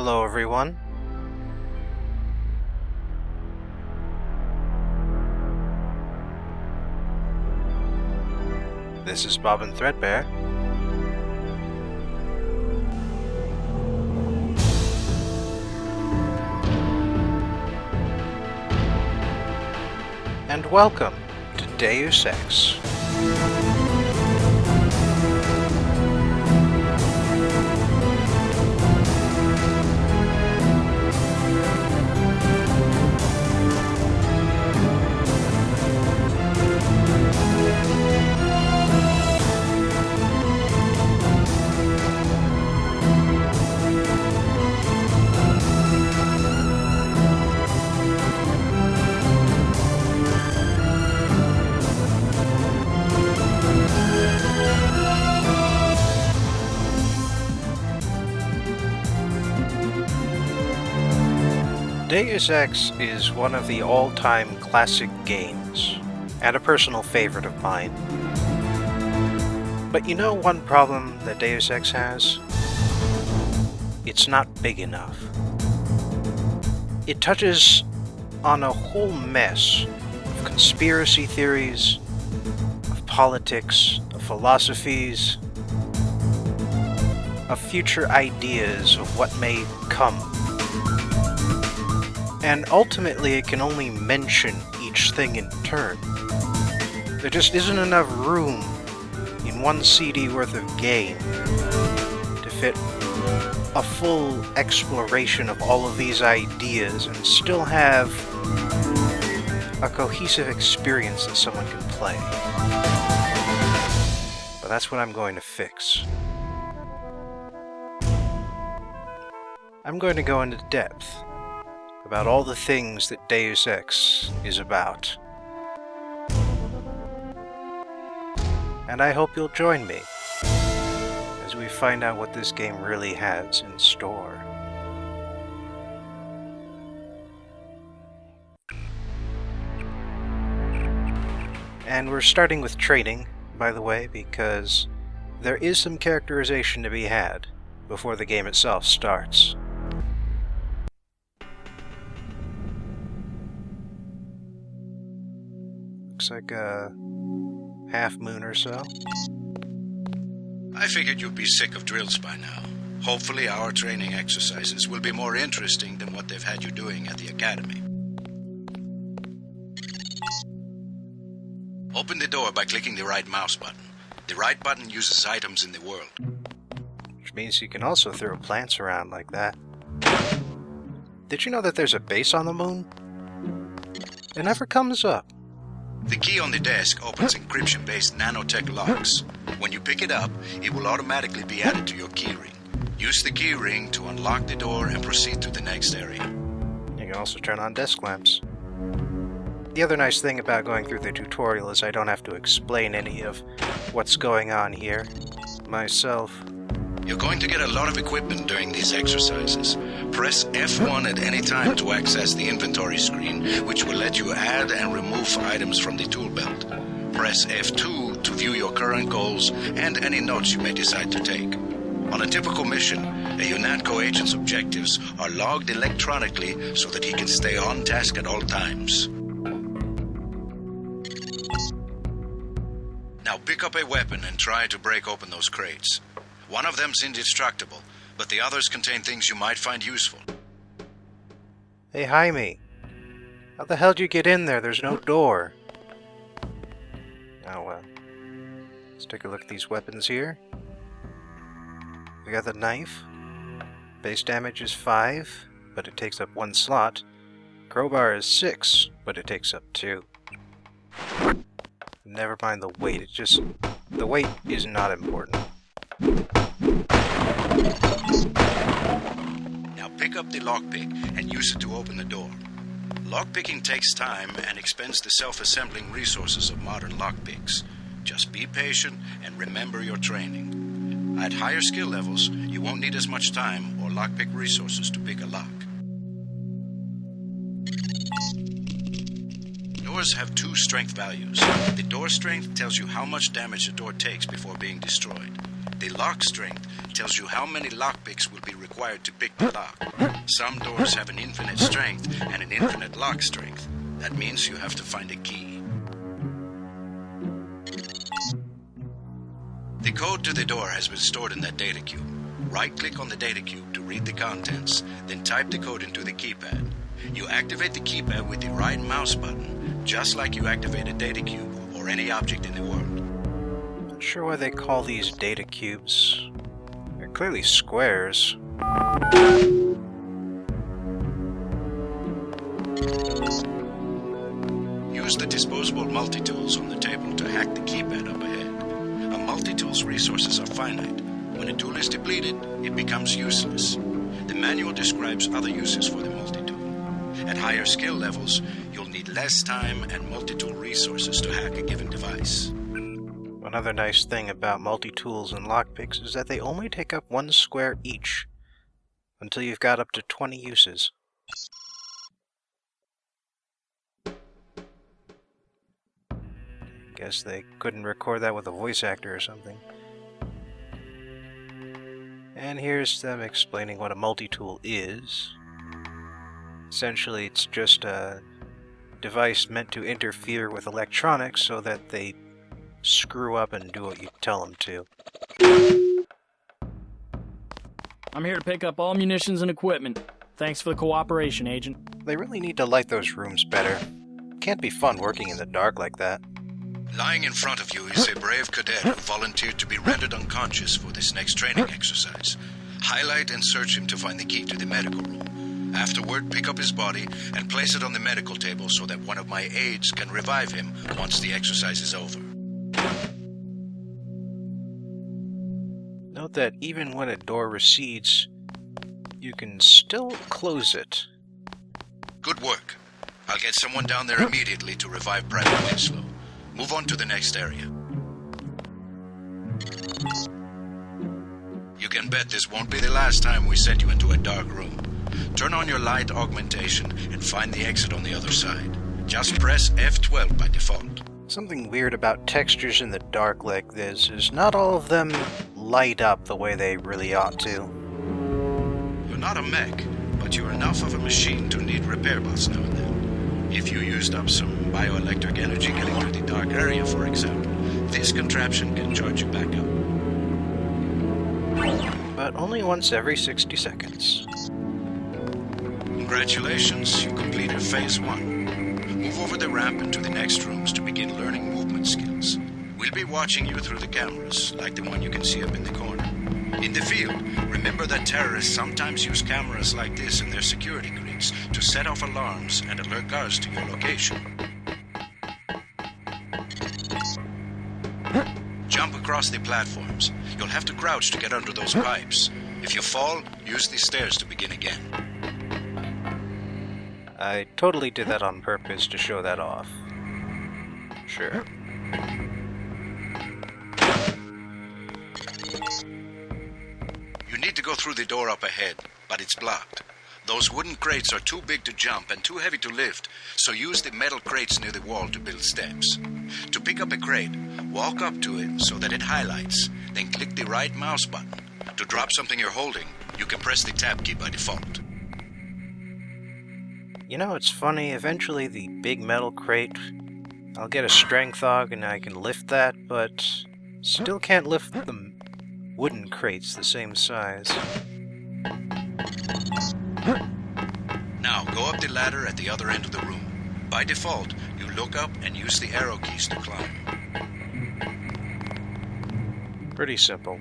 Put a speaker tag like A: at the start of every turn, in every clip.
A: Hello everyone. This is Bob and Threadbare. And welcome to Deus Ex. Deus Ex is one of the all-time classic games, and a personal favorite of mine. But you know one problem that Deus Ex has? It's not big enough. It touches on a whole mess of conspiracy theories, of politics, of philosophies, of future ideas of what may come. And ultimately it can only mention each thing in turn. There just isn't enough room in one CD worth of game to fit a full exploration of all of these ideas and still have a cohesive experience that someone can play. But that's what I'm going to fix. I'm going to go into depth about all the things that Deus Ex is about. And I hope you'll join me as we find out what this game really has in store. And we're starting with training, by the way, because there is some characterization to be had before the game itself starts. Looks like a half moon or so.
B: I figured you'd be sick of drills by now. Hopefully our training exercises will be more interesting than what they've had you doing at the academy. Open the door by clicking the right mouse button. The right button uses items in the world.
A: Which means you can also throw plants around like that. Did you know that there's a base on the moon? It never comes up.
B: The key on the desk opens encryption-based nanotech locks. When you pick it up, it will automatically be added to your keyring. Use the keyring to unlock the door and proceed to the next area.
A: You can also turn on desk lamps. The other nice thing about going through the tutorial is I don't have to explain any of what's going on here myself.
B: You're going to get a lot of equipment during these exercises. Press F1 at any time to access the inventory screen, which will let you add and remove items from the tool belt. Press F2 to view your current goals and any notes you may decide to take. On a typical mission, a UNATCO agent's objectives are logged electronically so that he can stay on task at all times. Now pick up a weapon and try to break open those crates. One of them's indestructible, but the others contain things you might find useful.
A: Hey, Jaime. How the hell did you get in there? There's no door. Oh well. Let's take a look at these weapons here. We got the knife. Base damage is 5, but it takes up 1 slot. Crowbar is 6, but it takes up 2. Never mind the weight, the weight is not important.
B: Now pick up the lockpick and use it to open the door. Lockpicking takes time and expends the self-assembling resources of modern lockpicks. Just be patient and remember your training. At higher skill levels, you won't need as much time or lockpick resources to pick a lock. Doors have 2 strength values. The door strength tells you how much damage a door takes before being destroyed. The lock strength tells you how many lockpicks will be required to pick the lock. Some doors have an infinite strength and an infinite lock strength. That means you have to find a key. The code to the door has been stored in that data cube. Right-click on the data cube to read the contents, then type the code into the keypad. You activate the keypad with the right mouse button, just like you activate a data cube or any object in the world.
A: Not sure why they call these data cubes. They're clearly squares.
B: Use the disposable multi-tools on the table to hack the keypad up ahead. A multi-tool's resources are finite. When a tool is depleted, it becomes useless. The manual describes other uses for the multi-tool. At higher skill levels, you'll need less time and multi-tool resources to hack a given device.
A: Another nice thing about multi-tools and lockpicks is that they only take up 1 square each, until you've got up to 20 uses. Guess they couldn't record that with a voice actor or something. And here's them explaining what a multi-tool is. Essentially, it's just a device meant to interfere with electronics so that they screw up and do what you tell them to.
C: I'm here to pick up all munitions and equipment. Thanks for the cooperation, Agent.
A: They really need to light those rooms better. Can't be fun working in the dark like that.
B: Lying in front of you is a brave cadet who volunteered to be rendered unconscious for this next training exercise. Highlight and search him to find the key to the medical room. Afterward, pick up his body and place it on the medical table so that one of my aides can revive him once the exercise is over.
A: Note that even when a door recedes, you can still close it.
B: Good work. I'll get someone down there immediately to revive Private Winslow. Move on to the next area. You can bet this won't be the last time we send you into a dark room. Turn on your light augmentation and find the exit on the other side. Just press F12 by default.
A: Something weird about textures in the dark like this is not all of them light up the way they really ought to.
B: You're not a mech, but you're enough of a machine to need repair bots now and then. If you used up some bioelectric energy getting to the dark area, for example, this contraption can charge you back up.
A: But only once every 60 seconds.
B: Congratulations, you completed Phase 1. Move over the ramp into the next rooms to begin learning movement skills. We'll be watching you through the cameras, like the one you can see up in the corner. In the field, remember that terrorists sometimes use cameras like this in their security grids to set off alarms and alert guards to your location. Jump across the platforms. You'll have to crouch to get under those pipes. If you fall, use the stairs to begin again.
A: I totally did that on purpose to show that off. Sure.
B: You need to go through the door up ahead, but it's blocked. Those wooden crates are too big to jump and too heavy to lift, so use the metal crates near the wall to build steps. To pick up a crate, walk up to it so that it highlights, then click the right mouse button. To drop something you're holding, you can press the tab key by default.
A: You know, it's funny, eventually the big metal crate, I'll get a strength aug and I can lift that, but still can't lift the wooden crates the same size.
B: Now, go up the ladder at the other end of the room. By default, you look up and use the arrow keys to climb.
A: Pretty simple.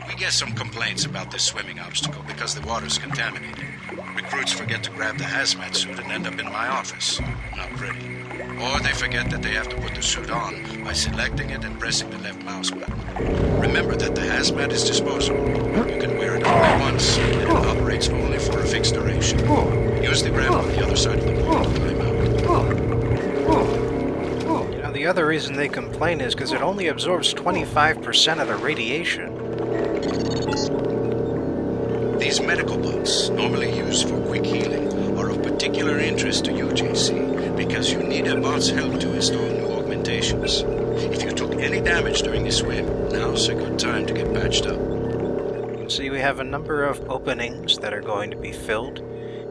B: We get some complaints about this swimming obstacle because the water's contaminated. Recruits forget to grab the hazmat suit and end up in my office. Not pretty. Or they forget that they have to put the suit on by selecting it and pressing the left mouse button. Remember that the hazmat is disposable. You can wear it only once, and it operates only for a fixed duration. Use the ramp on the other side of the wall to climb out.
A: You know, the other reason they complain is because it only absorbs 25% of the radiation.
B: These medical bugs, normally used for quick healing, are of particular interest to you, JC, because you need a body assaults help to install new augmentations. If you took any damage during the swim, now's a good time to get patched up.
A: See, we have a number of openings that are going to be filled.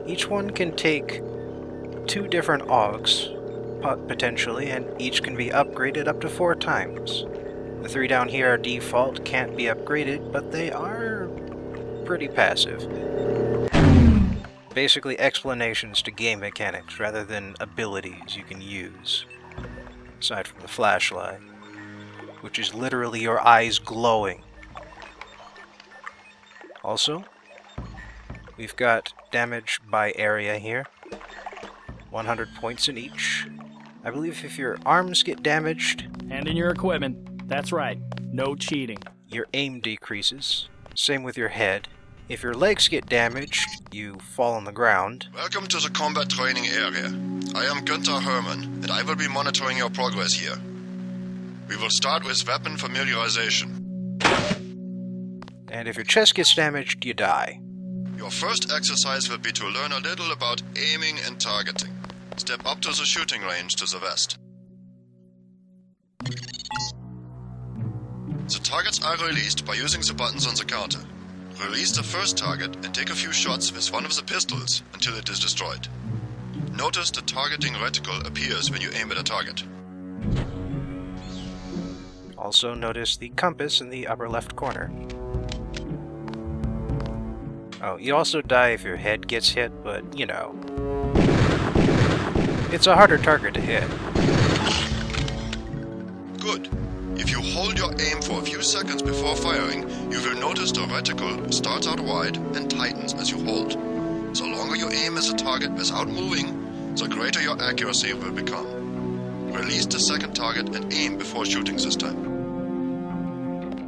A: Each one can take 2 different augs, potentially, and each can be upgraded up to 4 times. The 3 down here are default, can't be upgraded, but they are pretty passive. Basically explanations to game mechanics rather than abilities you can use. Aside from the flashlight, which is literally your eyes glowing. Also, we've got damage by area here. 100 points in each. I believe if your arms get damaged...
C: And in your equipment. That's right. No cheating.
A: Your aim decreases. Same with your head. If your legs get damaged, you fall on the ground.
D: Welcome to the combat training area. I am Günther Hermann, and I will be monitoring your progress here. We will start with weapon familiarization.
A: And if your chest gets damaged, you die.
D: Your first exercise will be to learn a little about aiming and targeting. Step up to the shooting range to the west. The targets are released by using the buttons on the counter. Release the first target and take a few shots with one of the pistols until it is destroyed. Notice the targeting reticle appears when you aim at a target.
A: Also notice the compass in the upper left corner. Oh, you also die if your head gets hit, but, you know. It's a harder target to hit.
D: Good. If you hold your aim for a few seconds before firing, you will notice the reticle starts out wide and tightens as you hold. The longer you aim at a target without moving, the greater your accuracy will become. Release the second target and aim before shooting this time.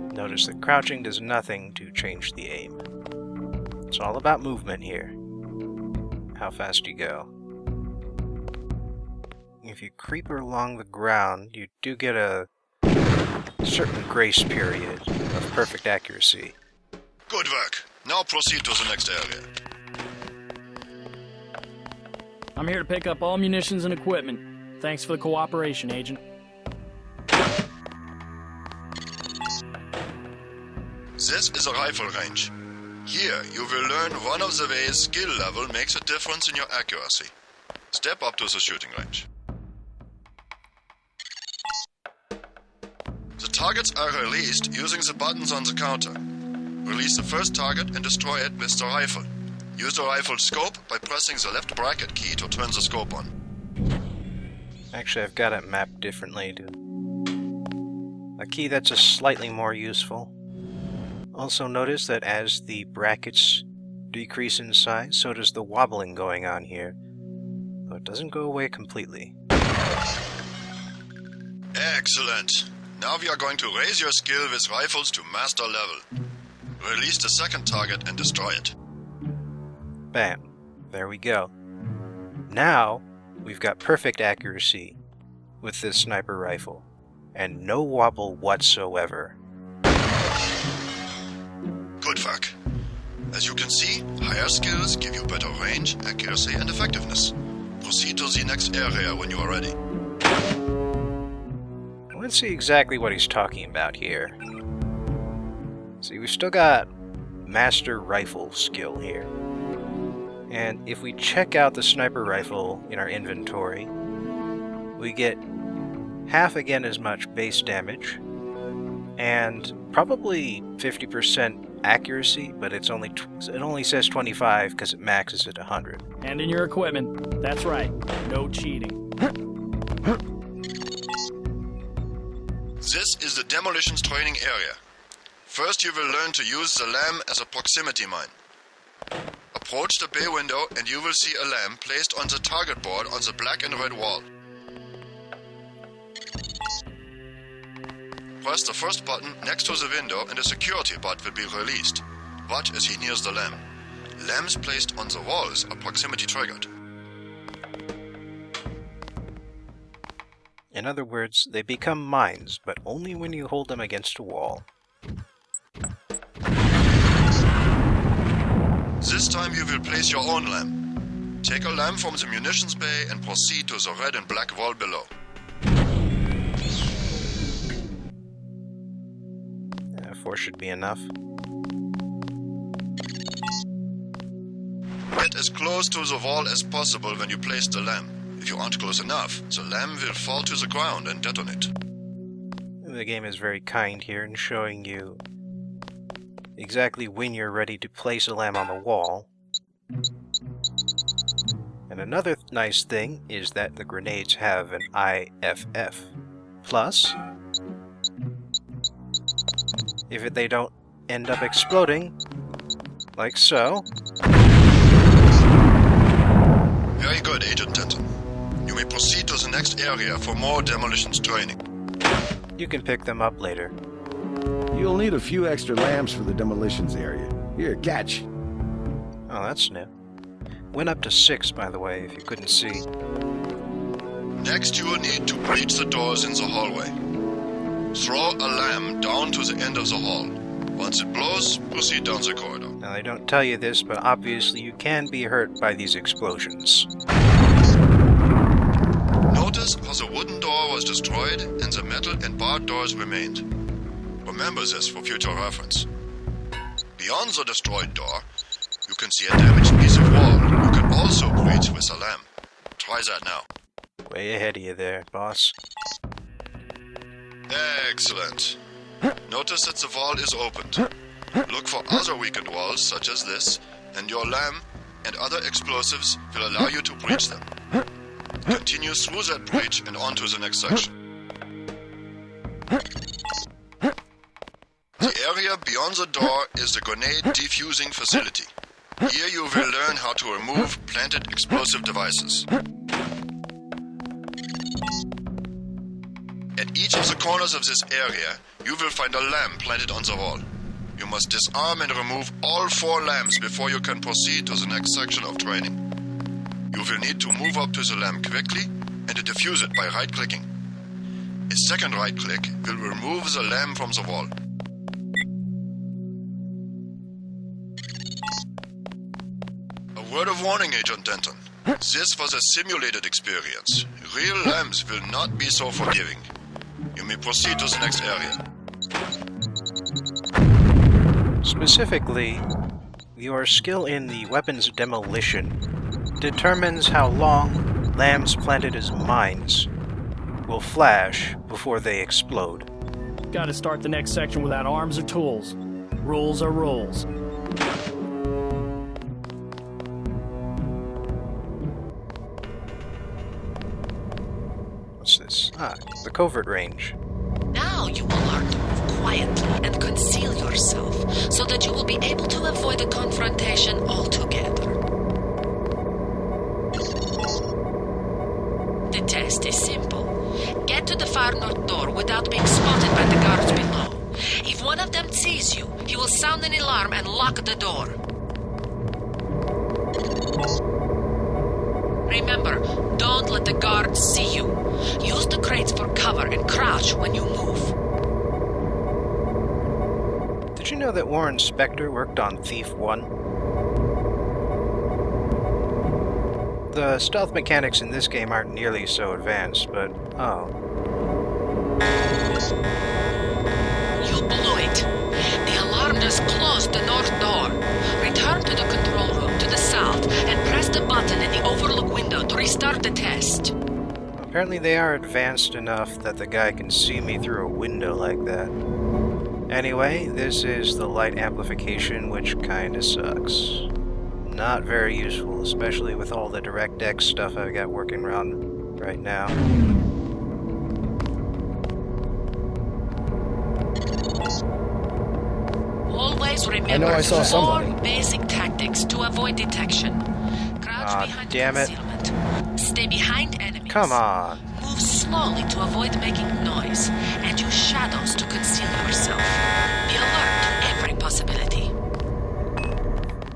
A: Notice that crouching does nothing to change the aim. It's all about movement here. How fast you go. If you creep along the ground, you do get a certain grace period of perfect accuracy.
D: Good work. Now proceed to the next area.
C: I'm here to pick up all munitions and equipment. Thanks for the cooperation, Agent.
D: This is a rifle range. Here, you will learn one of the ways skill level makes a difference in your accuracy. Step up to the shooting range. The targets are released using the buttons on the counter. Release the first target and destroy it with the rifle. Use the rifle's scope by pressing the left bracket key to turn the scope on.
A: Actually, I've got it mapped differently to a key that's slightly more useful. Also notice that as the brackets decrease in size, so does the wobbling going on here. Though it doesn't go away completely.
D: Excellent! Now we are going to raise your skill with rifles to master level. Release the second target and destroy it.
A: Bam. There we go. Now, we've got perfect accuracy with this sniper rifle, and no wobble whatsoever.
D: Good work. As you can see, higher skills give you better range, accuracy, and effectiveness. Proceed to the next area when you are ready.
A: Let's see exactly what he's talking about here. See, we've still got Master Rifle skill here. And if we check out the sniper rifle in our inventory, we get half again as much base damage, and probably 50% accuracy, but it only says 25 because it maxes at 100.
C: And in your equipment. That's right. No cheating.
D: This is the Demolitions training area. First you will learn to use the lamp as a proximity mine. Approach the bay window and you will see a lamp placed on the target board on the black and red wall. Press the first button next to the window and a security bot will be released. Watch as he nears the lamp. Lamps placed on the walls are proximity triggered.
A: In other words, they become mines, but only when you hold them against a wall.
D: This time you will place your own lamp. Take a lamp from the munitions bay and proceed to the red and black wall below.
A: 4 should be enough.
D: Get as close to the wall as possible when you place the lamp. If you aren't close enough, the lamp will fall to the ground and detonate.
A: The game is very kind here in showing you exactly when you're ready to place a lamp on the wall. And another nice thing is that the grenades have an IFF. Plus, if they don't end up exploding, like so.
D: Very good, Agent Denton. You may proceed to the next area for more demolitions training.
A: You can pick them up later.
E: You'll need a few extra lamps for the demolitions area. Here, catch.
A: Oh, that's new. Went up to 6, by the way, if you couldn't see.
D: Next, you will need to breach the doors in the hallway. Throw a lamp down to the end of the hall. Once it blows, proceed down the corridor.
A: Now, they don't tell you this, but obviously you can be hurt by these explosions.
D: Notice how the wooden door was destroyed and the metal and barred doors remained. Remember this for future reference. Beyond the destroyed door, you can see a damaged piece of wall you can also breach with a lamp. Try that now.
A: Way ahead of you there, boss.
D: Excellent. Notice that the wall is opened. Look for other weakened walls such as this, and your lamp and other explosives will allow you to breach them. Continue through that breach and on to the next section. The area beyond the door is the grenade defusing facility. Here you will learn how to remove planted explosive devices. At each of the corners of this area, you will find a lamp planted on the wall. You must disarm and remove all 4 lamps before you can proceed to the next section of training. You will need to move up to the lamp quickly and to defuse it by right-clicking. A second right-click will remove the lamp from the wall. A word of warning, Agent Denton. This was a simulated experience. Real lamps will not be so forgiving. You may proceed to the next area.
A: Specifically, your skill in the weapons demolition determines how long lamps planted as mines will flash before they explode.
C: Gotta start the next section without arms or tools. Rules are rules.
A: What's this? Ah, the covert range.
F: Now you will learn to move quietly and conceal yourself so that you will be able to avoid a confrontation altogether. The test is simple. Get to the far north door without being spotted by the guards below. If one of them sees you, he will sound an alarm and lock the door. Remember, don't let the guards see you. Use the crates for cover and crouch when you move.
A: Did you know that Warren Spector worked on Thief 1? The stealth mechanics in this game aren't nearly so advanced, but oh.
F: You blew it. The alarm just closed the north door. Return to the control room to the south and press the button in the overlook window to restart the test.
A: Apparently they are advanced enough that the guy can see me through a window like that. Anyway, this is the light amplification, which kinda sucks. Not very useful, especially with all the DirectX stuff I've got working around right now.
F: Always remember
E: I saw
F: 4
E: somebody.
F: basic tactics to avoid detection. Crouch behind
A: damn it.
F: concealment. Stay behind enemies.
A: Come on!
F: Move slowly to avoid making noise, and use shadows to conceal yourself. Be alert to every possibility.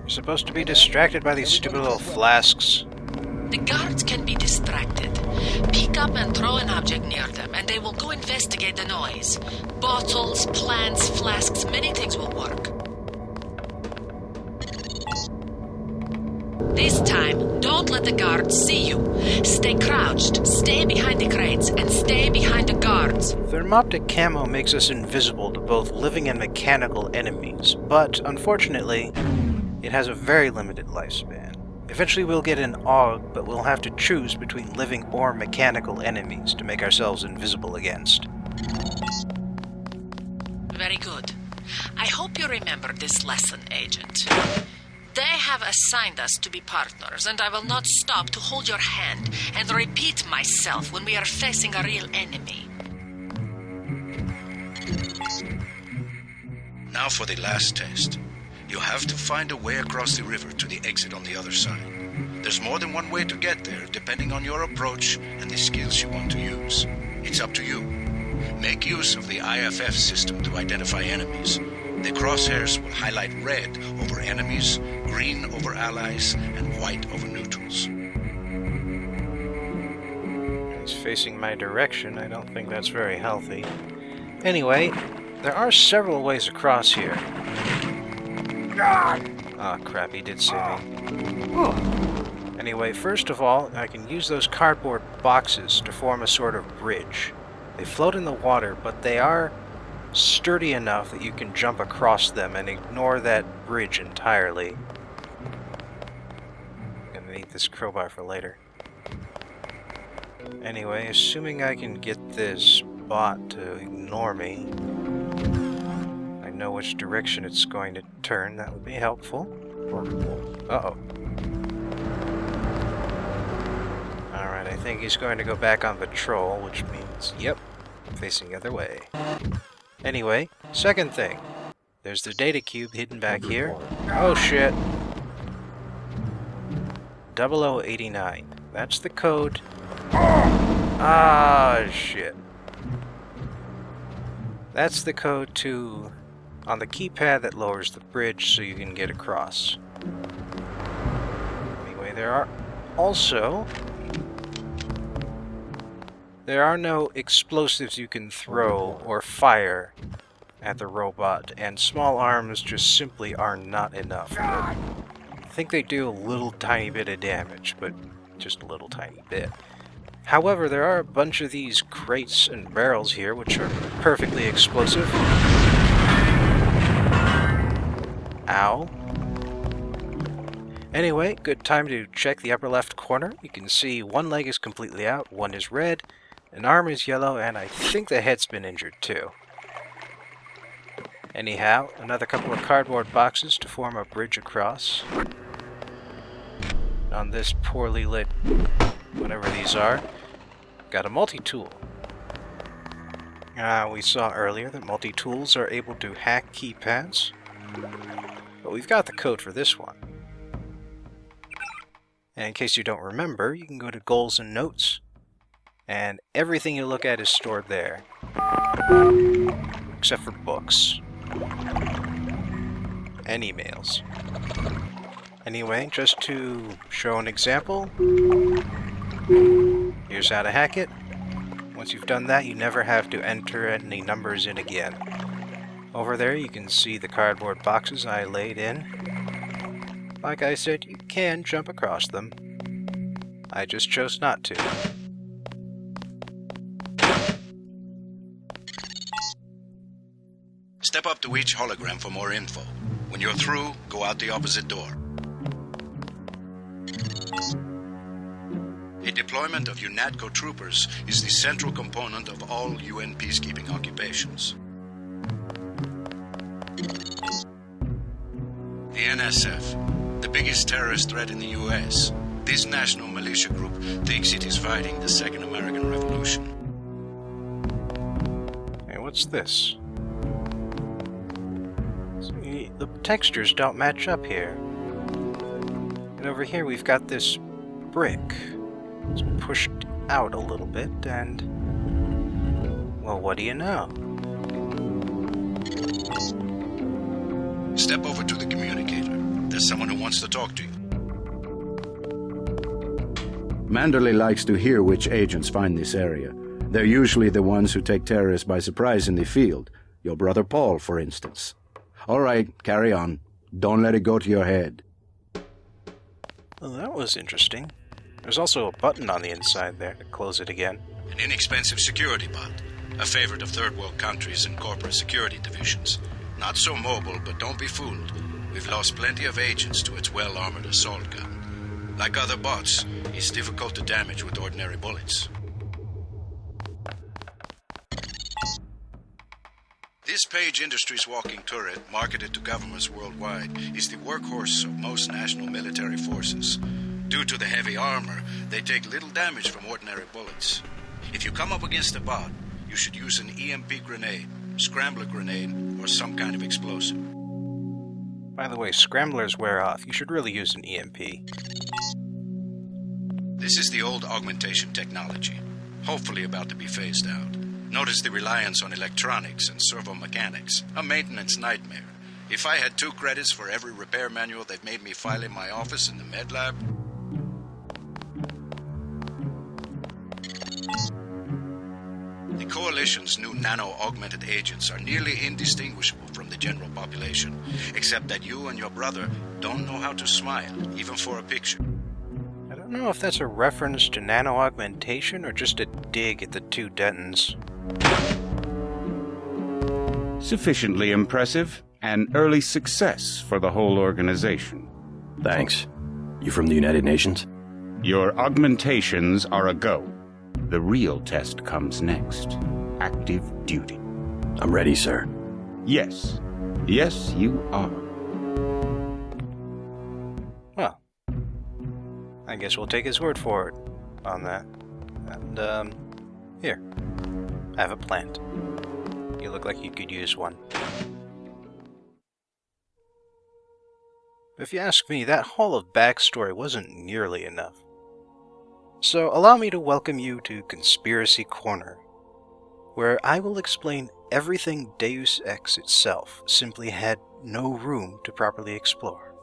A: You're supposed to be distracted by these stupid little flasks.
F: The guards can be distracted. Pick up and throw an object near them, and they will go investigate the noise. Bottles, plants, flasks, many things will work. This time, don't let the guards see you. Stay crouched, stay behind the crates, and stay behind the guards.
A: Thermoptic camo makes us invisible to both living and mechanical enemies, but unfortunately, it has a very limited lifespan. Eventually we'll get an AUG, but we'll have to choose between living or mechanical enemies to make ourselves invisible against.
F: Very good. I hope you remember this lesson, Agent. They have assigned us to be partners, and I will not stop to hold your hand and repeat myself when we are facing a real enemy.
B: Now for the last test. You have to find a way across the river to the exit on the other side. There's more than one way to get there, depending on your approach and the skills you want to use. It's up to you. Make use of the IFF system to identify enemies. The crosshairs will highlight red over enemies, green over allies, and white over neutrals.
A: He's facing my direction. I don't think that's very healthy. Anyway, there are several ways across here. Ah, crap, he did see me. Anyway, first of all, I can use those cardboard boxes to form a sort of bridge. They float in the water, but they are sturdy enough that you can jump across them and ignore that bridge entirely. Gonna need this crowbar for later. Anyway, assuming I can get this bot to ignore me, I know which direction it's going to turn, that would be helpful. Uh-oh. Alright, I think he's going to go back on patrol, which means, yep, facing the other way. Anyway, second thing. There's the data cube hidden back here. Oh shit. 0089. That's the code. Ah, shit. That's the code to... on the keypad that lowers the bridge so you can get across. Anyway, there are also... there are no explosives you can throw or fire at the robot, and small arms just simply are not enough. I think they do a little tiny bit of damage, but just a little tiny bit. However, there are a bunch of these crates and barrels here which are perfectly explosive. Ow. Anyway, good time to check the upper left corner. You can see one leg is completely out, one is red, an arm is yellow, and I think the head's been injured too. Anyhow, another couple of cardboard boxes to form a bridge across. On this poorly lit, whatever these are, got a multi-tool. We saw earlier that multi-tools are able to hack keypads, but we've got the code for this one. And in case you don't remember, you can go to Goals and Notes, and everything you look at is stored there, except for books and emails. Anyway, just to show an example, here's how to hack it. Once you've done that, you never have to enter any numbers in again. Over there you can see the cardboard boxes I laid in. Like I said, you can jump across them. I just chose not to.
B: Step up to each hologram for more info. When you're through, go out the opposite door. A deployment of UNATCO troopers is the central component of all UN peacekeeping occupations. The NSF, the biggest terrorist threat in the US. This national militia group thinks it is fighting the Second American Revolution.
A: Hey, what's this? See, the textures don't match up here. And over here we've got this brick. It's pushed out a little bit, and... well, what do you know?
B: Step over to the communicator. There's someone who wants to talk to you.
G: Manderley likes to hear which agents find this area. They're usually the ones who take terrorists by surprise in the field. Your brother Paul, for instance. All right, carry on. Don't let it go to your head.
A: Well, that was interesting. There's also a button on the inside there to close it again.
B: An inexpensive security bot, a favorite of third world countries and corporate security divisions. Not so mobile, but don't be fooled. We've lost plenty of agents to its well-armored assault gun. Like other bots, it's difficult to damage with ordinary bullets. This Page Industries walking turret, marketed to governments worldwide, is the workhorse of most national military forces. Due to the heavy armor, they take little damage from ordinary bullets. If you come up against a bot, you should use an EMP grenade, scrambler grenade, or some kind of explosive.
A: By the way, scramblers wear off. You should really use an EMP.
B: This is the old augmentation technology, hopefully about to be phased out. Notice the reliance on electronics and servo mechanics, a maintenance nightmare. If I had 2 credits for every repair manual they've made me file in my office in the med lab... The Coalition's new nano-augmented agents are nearly indistinguishable from the general population, except that you and your brother don't know how to smile, even for a picture.
A: I don't know if that's a reference to nano-augmentation or just a dig at the 2 Dentons.
H: Sufficiently impressive, an early success for the whole organization.
I: Thanks. You from the United Nations?
H: Your augmentations are a go. The real test comes next. Active duty.
I: I'm ready, sir.
H: Yes. Yes, you are.
A: Well, I guess we'll take his word for it on that. And, here. I have a plant. You look like you could use one. If you ask me, that haul of backstory wasn't nearly enough. So allow me to welcome you to Conspiracy Corner, where I will explain everything Deus Ex itself simply had no room to properly explore.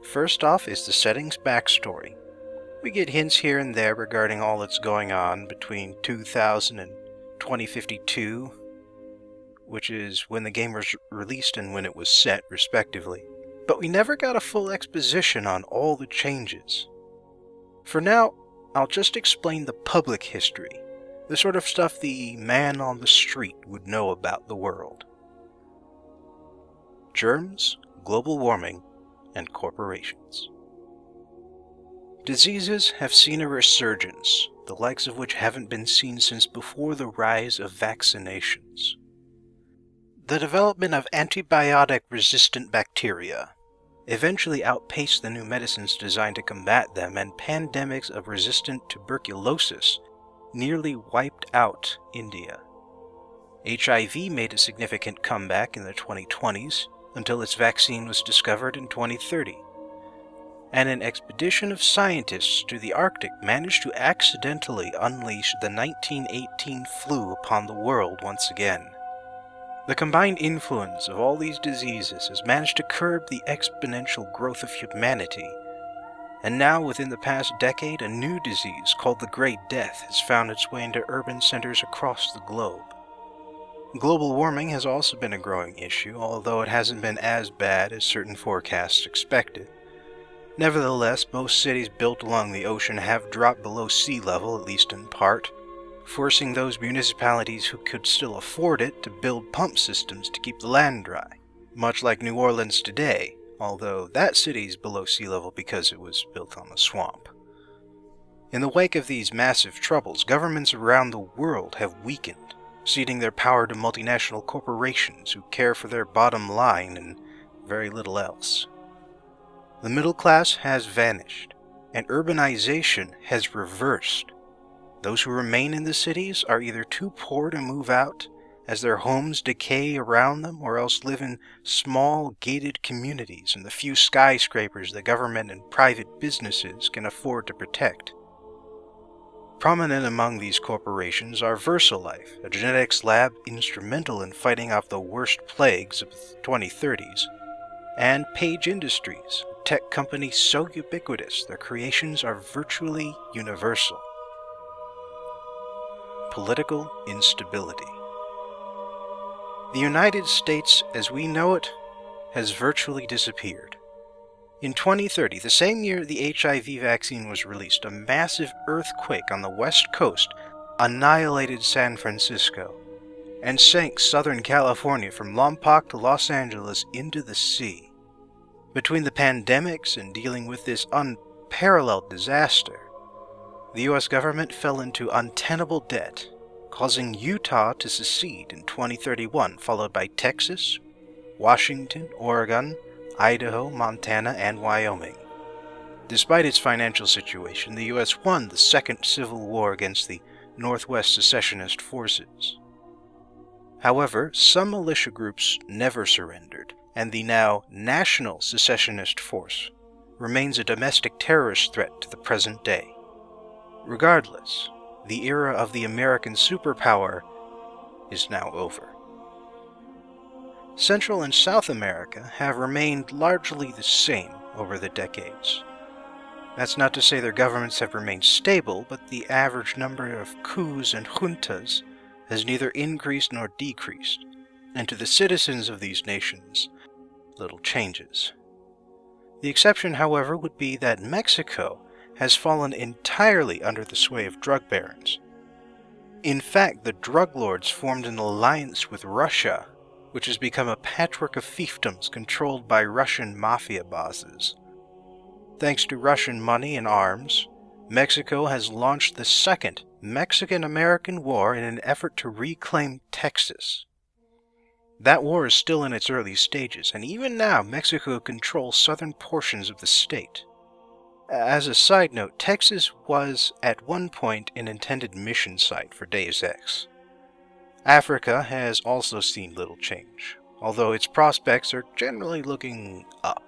A: First off is the setting's backstory. We get hints here and there regarding all that's going on between 2000 and 2052, which is when the game was released and when it was set, respectively. But we never got a full exposition on all the changes. For now, I'll just explain the public history, the sort of stuff the man on the street would know about the world. Germs, global warming, and corporations. Diseases have seen a resurgence, the likes of which haven't been seen since before the rise of vaccinations. The development of antibiotic-resistant bacteria eventually outpaced the new medicines designed to combat them, and pandemics of resistant tuberculosis nearly wiped out India. HIV made a significant comeback in the 2020s until its vaccine was discovered in 2030. And an expedition of scientists to the Arctic managed to accidentally unleash the 1918 flu upon the world once again. The combined influence of all these diseases has managed to curb the exponential growth of humanity, and now within the past decade a new disease called the Great Death has found its way into urban centers across the globe. Global warming has also been a growing issue, although it hasn't been as bad as certain forecasts expected. Nevertheless, most cities built along the ocean have dropped below sea level, at least in part, forcing those municipalities who could still afford it to build pump systems to keep the land dry, much like New Orleans today, although that city's below sea level because it was built on a swamp. In the wake of these massive troubles, governments around the world have weakened, ceding their power to multinational corporations who care for their bottom line and very little else. The middle class has vanished, and urbanization has reversed. Those who remain in the cities are either too poor to move out, as their homes decay around them, or else live in small, gated communities in the few skyscrapers the government and private businesses can afford to protect. Prominent among these corporations are VersaLife, a genetics lab instrumental in fighting off the worst plagues of the 2030s, and Page Industries, a tech company so ubiquitous their creations are virtually universal. Political instability. The United States, as we know it, has virtually disappeared. In 2030, the same year the HIV vaccine was released, a massive earthquake on the west coast annihilated San Francisco and sank Southern California from Lompoc to Los Angeles into the sea. Between the pandemics and dealing with this unparalleled disaster, the U.S. government fell into untenable debt, causing Utah to secede in 2031, followed by Texas, Washington, Oregon, Idaho, Montana, and Wyoming. Despite its financial situation, the U.S. won the Second Civil War against the Northwest secessionist forces. However, some militia groups never surrendered, and the now National Secessionist Force remains a domestic terrorist threat to the present day. Regardless, the era of the American superpower is now over. Central and South America have remained largely the same over the decades. That's not to say their governments have remained stable, but the average number of coups and juntas has neither increased nor decreased, and to the citizens of these nations, little changes. The exception, however, would be that Mexico has fallen entirely under the sway of drug barons. In fact, the drug lords formed an alliance with Russia, which has become a patchwork of fiefdoms controlled by Russian mafia bosses. Thanks to Russian money and arms, Mexico has launched the Second Mexican-American War in an effort to reclaim Texas. That war is still in its early stages, and even now Mexico controls southern portions of the state. As a side note, Texas was at one point an intended mission site for Deus Ex. Africa has also seen little change, although its prospects are generally looking up.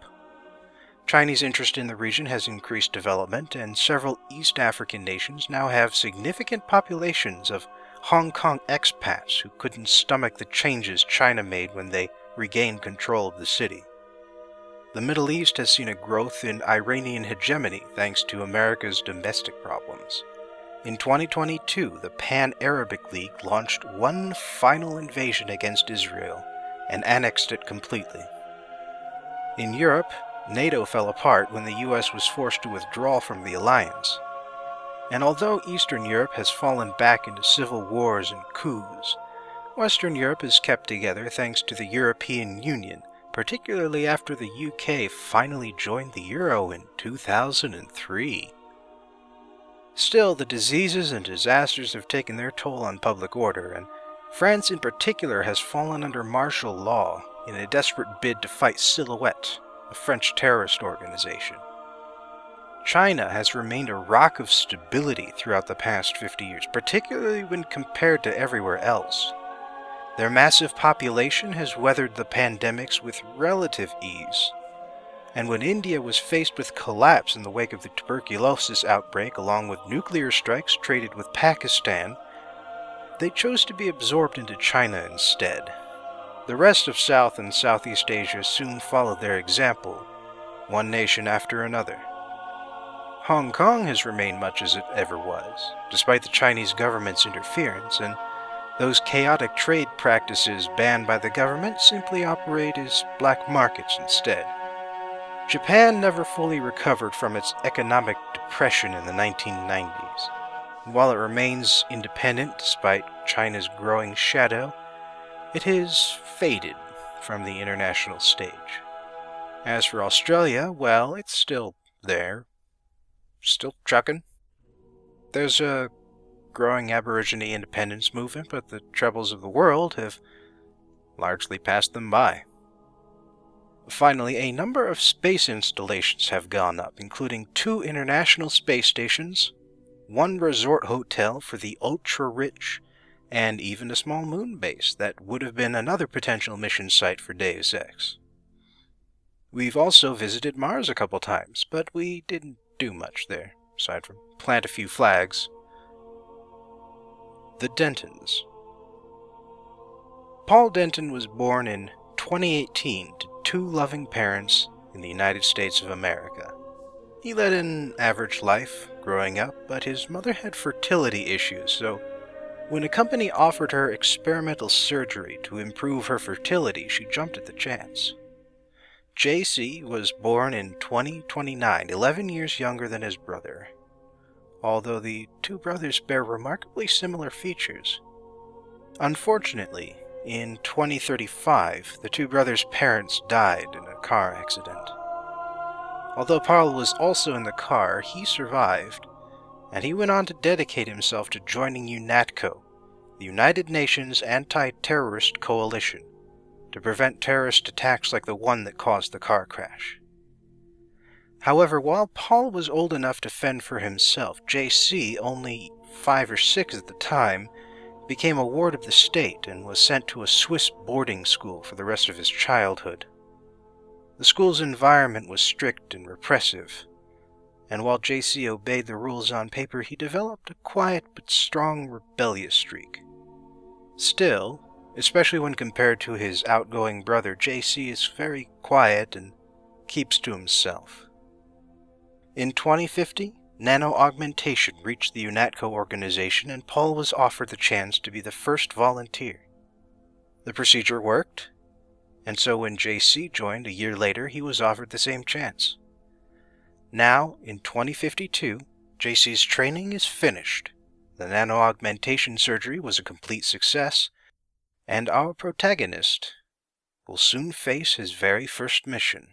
A: Chinese interest in the region has increased development, and several East African nations now have significant populations of Hong Kong expats who couldn't stomach the changes China made when they regained control of the city. The Middle East has seen a growth in Iranian hegemony thanks to America's domestic problems. In 2022, the Pan-Arabic League launched one final invasion against Israel and annexed it completely. In Europe, NATO fell apart when the US was forced to withdraw from the alliance. And although Eastern Europe has fallen back into civil wars and coups, Western Europe is kept together thanks to the European Union, particularly after the UK finally joined the Euro in 2003. Still, the diseases and disasters have taken their toll on public order, and France in particular has fallen under martial law in a desperate bid to fight Silhouette, a French terrorist organization. China has remained a rock of stability throughout the past 50 years, particularly when compared to everywhere else. Their massive population has weathered the pandemics with relative ease, and when India was faced with collapse in the wake of the tuberculosis outbreak along with nuclear strikes traded with Pakistan, they chose to be absorbed into China instead. The rest of South and Southeast Asia soon followed their example, one nation after another. Hong Kong has remained much as it ever was, despite the Chinese government's interference, and those chaotic trade practices banned by the government simply operate as black markets instead. Japan never fully recovered from its economic depression in the 1990s. And while it remains independent despite China's growing shadow, it has faded from the international stage. As for Australia, well, it's still there. Still trucking. There's a growing Aborigine independence movement, but the troubles of the world have largely passed them by. Finally, a number of space installations have gone up, including 2 international space stations, 1 resort hotel for the ultra-rich, and even a small moon base that would have been another potential mission site for Deus Ex. We've also visited Mars a couple times, but we didn't do much there, aside from plant a few flags. The Dentons. Paul Denton was born in 2018 to 2 loving parents in the United States of America. He led an average life growing up, but his mother had fertility issues, so when a company offered her experimental surgery to improve her fertility, she jumped at the chance. JC was born in 2029, 11 years younger than his brother, although the two brothers bear remarkably similar features. Unfortunately, in 2035, the two brothers' parents died in a car accident. Although Paul was also in the car, he survived, and he went on to dedicate himself to joining UNATCO, the United Nations Anti-Terrorist Coalition, to prevent terrorist attacks like the one that caused the car crash. However, while Paul was old enough to fend for himself, JC, only 5 or 6 at the time, became a ward of the state and was sent to a Swiss boarding school for the rest of his childhood. The school's environment was strict and repressive, and while JC obeyed the rules on paper, he developed a quiet but strong rebellious streak. Still, especially when compared to his outgoing brother, JC is very quiet and keeps to himself. In 2050, nano-augmentation reached the UNATCO organization, and Paul was offered the chance to be the first volunteer. The procedure worked, and so when JC joined a year later, he was offered the same chance. Now, in 2052, JC's training is finished, the nano-augmentation surgery was a complete success, and our protagonist will soon face his very first mission.